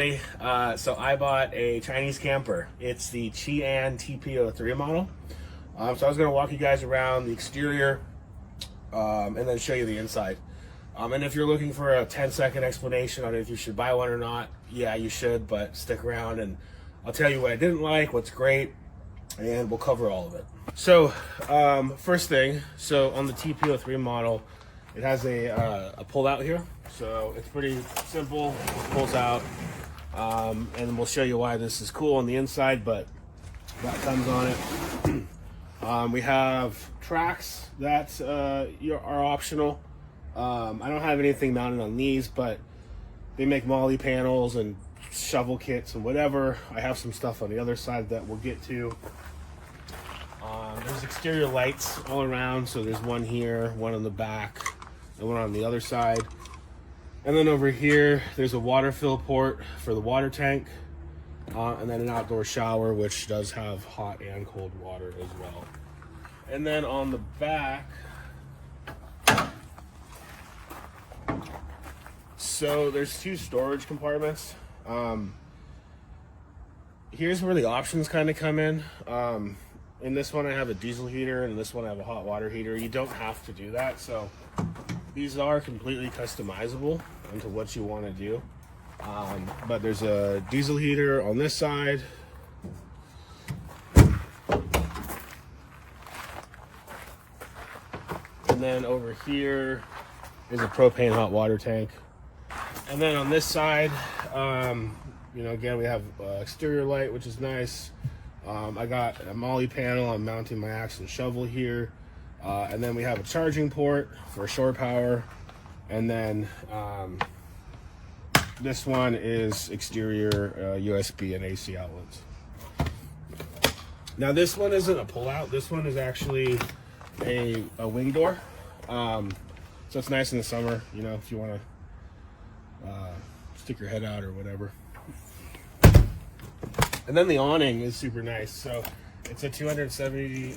So I bought a Chinese camper. It's the Qian TP03 model. So I was going to walk you guys around the exterior and then show you the inside. And if you're looking for a 10-second explanation on if you should buy one or not, yeah, you should, but stick around and I'll tell you what I didn't like, what's great, and we'll cover all of it. So first thing, so on the TP03 model, it has a pull out here. So it's pretty simple, it pulls out. And we'll show you why this is cool on the inside, but that comes on it. We have tracks that are optional. I don't have anything mounted on these, but they make molly panels and shovel kits and whatever. I have some stuff on the other side that we'll get to. There's exterior lights all around, so there's one here, one on the back, and one on the other side. And then over here, there's a water fill port for the water tank, and then an outdoor shower, which does have hot and cold water as well. And then on the back, so there's two storage compartments. Here's where the options kind of come in. In this one I have a diesel heater, and in this one I have a hot water heater. You don't have to do that, so these are completely customizable into what you want to do. But there's a diesel heater on this side. And then over here is a propane hot water tank. And then on this side, you know, again, we have exterior light, which is nice. I got a molly panel. I'm mounting my axe and shovel here. And then we have a charging port for shore power. And then this one is exterior USB and AC outlets. Now this one isn't a pull-out. This one is actually a wing door. So it's nice in the summer, you know, if you want to stick your head out or whatever. And then the awning is super nice. So it's a 270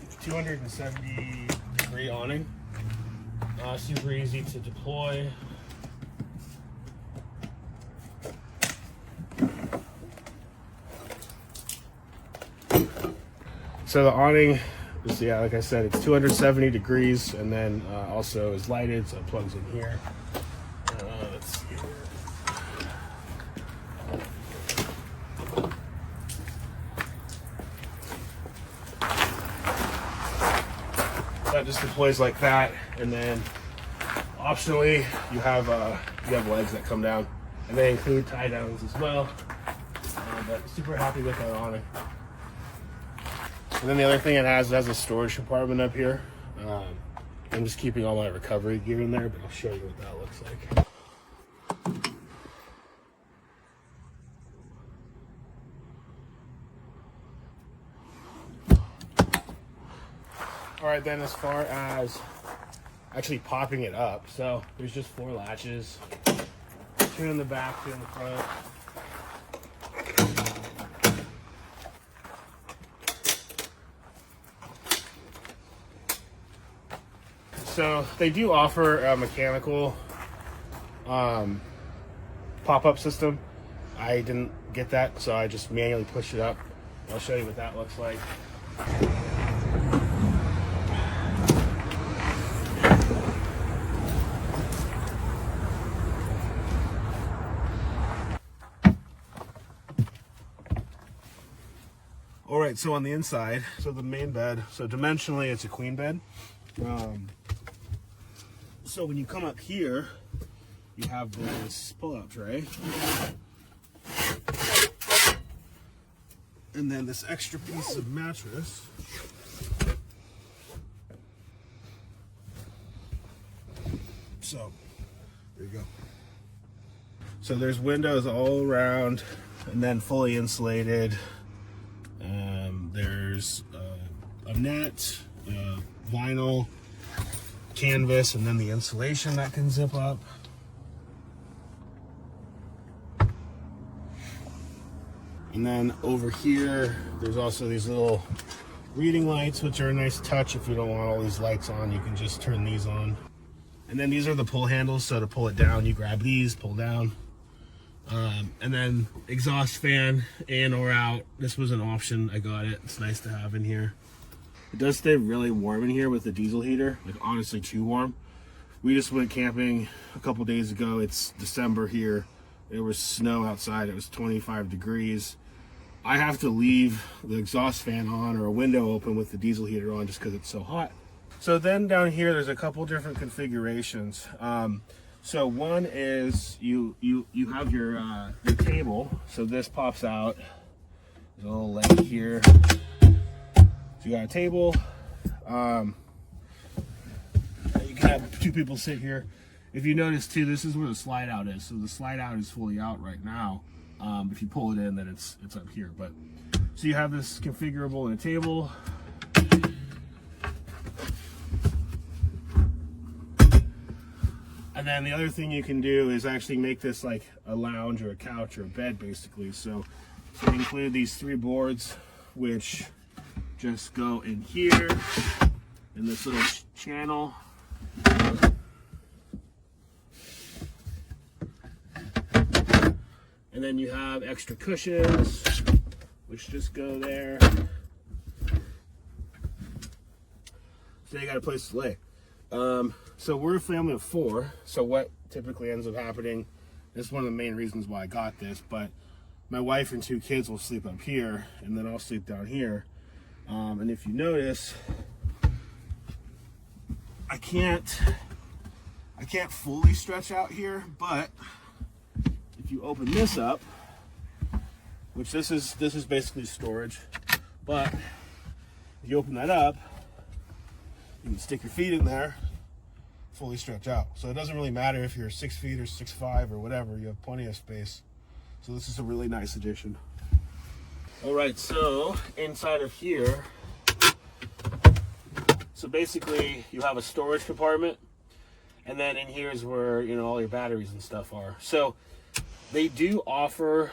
degree awning. Super easy to deploy. So the awning is, yeah, like I said, it's 270 degrees, and then also is lighted, so it plugs in here. Let's see here. That just deploys like that, and then optionally you have legs that come down, and they include tie downs as well. But super happy with that awning. And then the other thing it has a storage compartment up here. I'm just keeping all my recovery gear in there, but I'll show you what that looks like. All right, then as far as actually popping it up, so there's just 4 latches, 2 in the back, 2 in the front. So they do offer a mechanical pop-up system. I didn't get that, so I just manually pushed it up. I'll show you what that looks like. All right, so on the inside, so the main bed, so dimensionally it's a queen bed. So when you come up here, you have this pull-out tray. And then this extra piece of mattress. So, there you go. So there's windows all around, and then fully insulated. There's a net, vinyl, canvas, and then the insulation that can zip up. And then over here, there's also these little reading lights, which are a nice touch. If you don't want all these lights on, you can just turn these on. And then these are the pull handles, so to pull it down, you grab these, pull down. And then exhaust fan in or out. This was an option. I got it. It's nice to have in here. It does stay really warm in here with the diesel heater, like honestly too warm. We just went camping a couple days ago. It's December here. There was snow outside. It was 25 degrees. I have to leave the exhaust fan on or a window open with the diesel heater on just because it's so hot. So then down here, there's a couple different configurations. So one is you have your table. So this pops out. There's a little leg here. So you got a table. You can have two people sit here. If you notice too, this is where the slide out is. So the slide out is fully out right now. If you pull it in, then it's up here. But so you have this configurable in a table. And then the other thing you can do is actually make this like a lounge or a couch or a bed, basically. So we include these 3 boards, which just go in here in this little channel. And then you have extra cushions, which just go there. So you got a place to lay. So we're a family of 4. So what typically ends up happening, this is one of the main reasons why I got this, but my wife and 2 kids will sleep up here, and then I'll sleep down here. And if you notice, I can't fully stretch out here, but if you open this up, which this is basically storage, but if you open that up, you can stick your feet in there, fully stretch out. So it doesn't really matter if you're 6 feet or 6'5" or whatever, you have plenty of space. So this is a really nice addition. All right, so inside of here, so basically you have a storage compartment, and then in here is where, you know, all your batteries and stuff are. So they do offer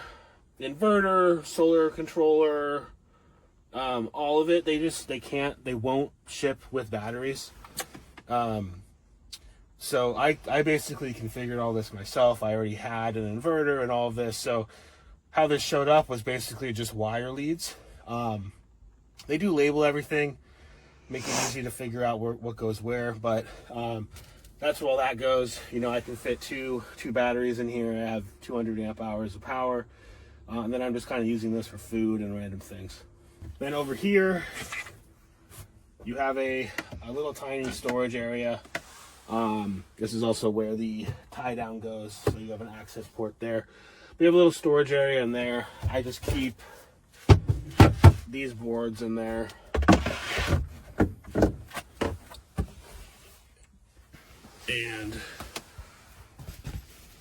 inverter, solar controller, all of it. They won't ship with batteries. So I basically configured all this myself. I already had an inverter and all of this. So how this showed up was basically just wire leads. They do label everything, make it easy to figure out what goes where, but that's where all that goes. You know, I can fit two batteries in here. I have 200 amp hours of power. And then I'm just kind of using this for food and random things. Then over here, you have a little tiny storage area. This is also where the tie down goes. So you have an access port there. We have a little storage area in there. I just keep these boards in there.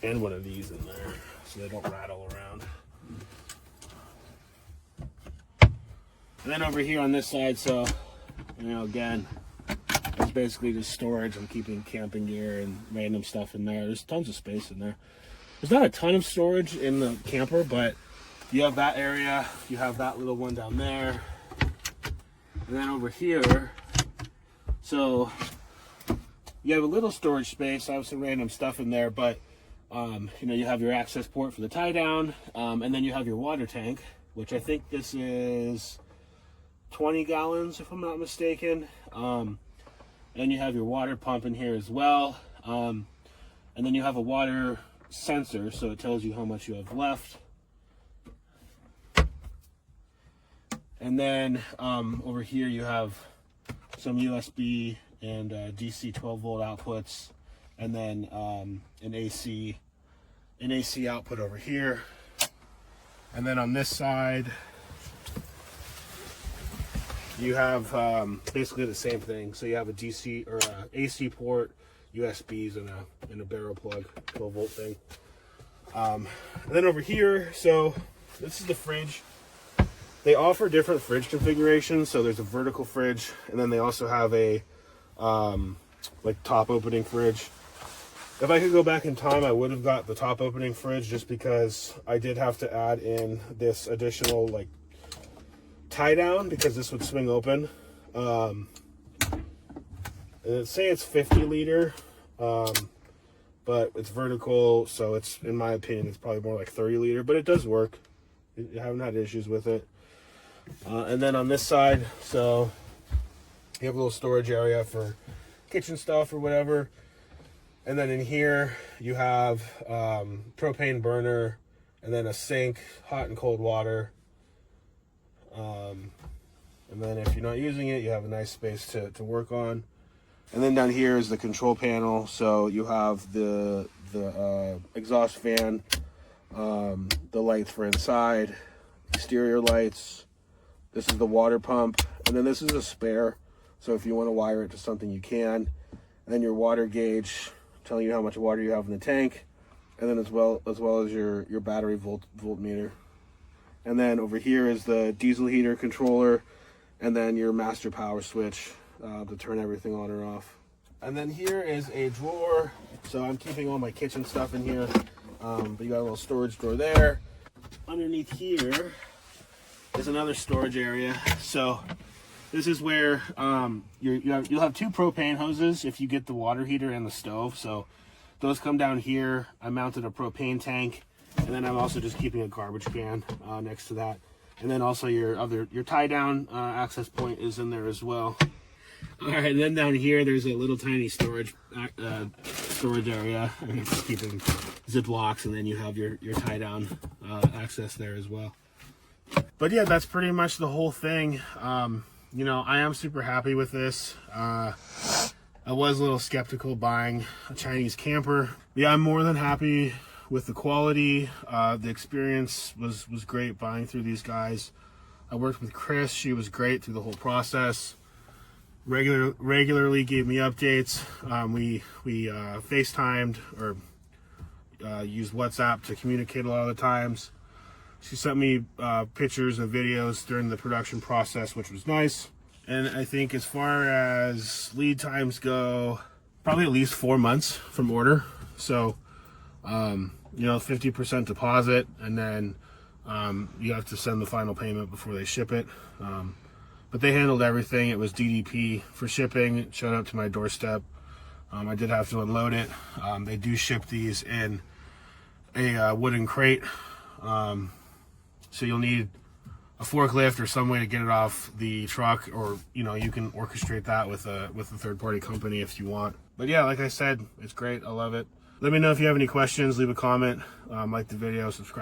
And one of these in there so they don't rattle around. And then over here on this side, so, you know, again, it's basically just storage. I'm keeping camping gear and random stuff in there. There's tons of space in there. There's not a ton of storage in the camper, but you have that area, you have that little one down there. And then over here, so you have a little storage space. I have some random stuff in there, but you know, you have your access port for the tie down, and then you have your water tank, which I think this is 20 gallons if I'm not mistaken. And you have your water pump in here as well, and then you have a water sensor, so it tells you how much you have left. And then over here you have some USB and DC 12 volt outputs, and then an AC output over here. And then on this side you have basically the same thing. So you have a DC or a AC port, USBs, and a barrel plug, 12 volt thing. And then over here, so this is the fridge. They offer different fridge configurations. So there's a vertical fridge, and then they also have a like top opening fridge. If I could go back in time, I would have got the top opening fridge, just because I did have to add in this additional like tie down, because this would swing open. And say it's 50 liter, but but it's vertical, so it's, in my opinion, it's probably more like 30 liter, but it does work. I haven't had issues with it. And then on this side, so you have a little storage area for kitchen stuff or whatever. And then in here you have propane burner, and then a sink, hot and cold water. And then if you're not using it, you have a nice space to work on. And then down here is the control panel. So you have the exhaust fan, the lights for inside, exterior lights. This is the water pump, and then this is a spare. So if you want to wire it to something, you can. And then your water gauge, telling you how much water you have in the tank, and then as well as your battery voltmeter. And then over here is the diesel heater controller, and then your master power switch to turn everything on or off. And then here is a drawer. So I'm keeping all my kitchen stuff in here, but you got a little storage drawer there. Underneath here is another storage area. So this is where you'll have two propane hoses if you get the water heater and the stove. So those come down here. I mounted a propane tank, and then I'm also just keeping a garbage can next to that. And then also your tie down access point is in there as well. All right, and then down here there's a little tiny storage area. I'm just keeping Ziplocs, and then you have your tie down access there as well. But yeah, that's pretty much the whole thing. You know, I am super happy with this. I was a little skeptical buying a Chinese camper. Yeah, I'm more than happy with the quality. The experience was great buying through these guys. I worked with Chris. She was great through the whole process. Regularly gave me updates. We FaceTimed or used WhatsApp to communicate a lot of the times. She sent me pictures and videos during the production process, which was nice. And I think as far as lead times go, probably at least 4 months from order. So, you know, 50% deposit, and then you have to send the final payment before they ship it. But they handled everything. It was DDP for shipping. It showed up to my doorstep. I did have to unload it. They do ship these in a wooden crate. So you'll need a forklift or some way to get it off the truck, or you know, you can orchestrate that with a third-party company if you want. But yeah, like I said, it's great. I love it. Let me know if you have any questions. Leave a comment, like the video, subscribe.